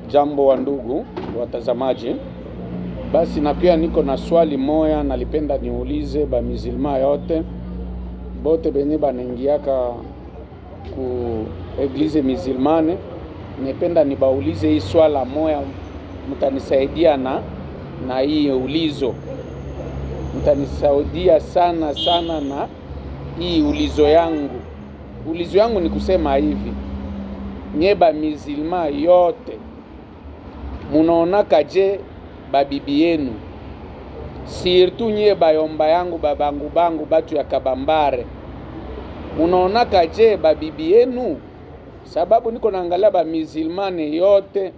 Jambo wa ndugu watazamaji, basi na pia niko na swali moya nalipenda niulize ba musulman yote bote benye banaingiaka ku eglise musulmane. Nipenda nibaulize hii swala moya, mtanisaidia na hii ulizo, mtanisaidia sana na hii ulizo yangu. Ulizo yangu ni kusema hivi: nyeba musulman yote munaonaka je babibi yenu, surtout nye bayomba yangu babangu bangu batu ya Kabambare, munaonaka je babibi yenu? Sababu niko naangalia ba musulmane yote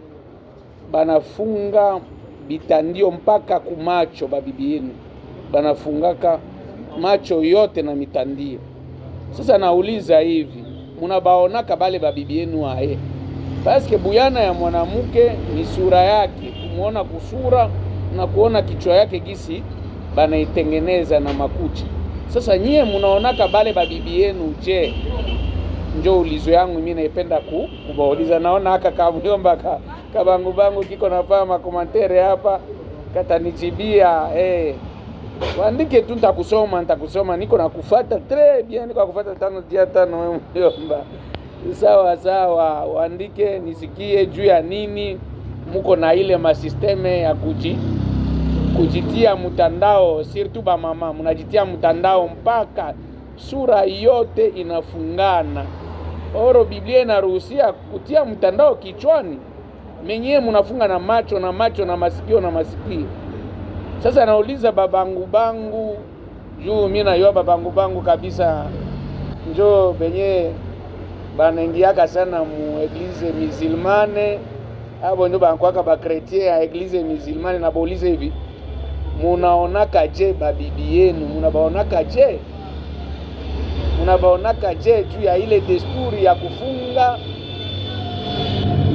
banafunga bitandio mpaka kumacho. Babibi yenu banafungaka macho yote na mitandio. Sasa nauliza hivi, munabaonaka bale babibi yenu ae? Paske buyana ya mwanamke ni sura yake, kumuona kusura na kuona kichwa yake gisi banaitengeneza na makucha. Sasa nyie munaonaka bale babibi yenu je? Njo ulizo yangu mimi naipenda kubauliza. Naona haka kamyomba kabangu bangu kiko nafanya makomantere hapa, katanichibia waandike tu, nitakusoma, niko nakufuata très bien, niko nakufuata 5 dia 5 wewe myomba. Sawa, waandike nisikie juu ya nini muko na ile masisteme ya kujitia mtandao, surtout ba mama munajitia mtandao mpaka sura yote inafungana. Oro Biblia inaruhusia kutia mtandao kichwani, menyewe munafunga na macho na masikio na masikio. Sasa nauliza babangu bangu, juu mimi nayo babangu bangu kabisa njo benye banaingiaka sana mu eglise musulmane, abo ndio bankwaka ba chrétien ya eglise musulmane. Na baulize hivi, munaonaka je babibi yenu? Munabaonaka je juu ya ile desturi ya kufunga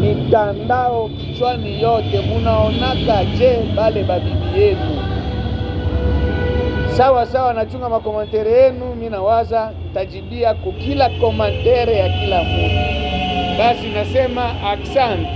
mitandao kichwani yote? Munaonaka je bale babibi yenu? Sawa, nachunga makomantere yenu. Mimi nawaza nitajibia kukila komantere ya kila mtu. Basi nasema asante.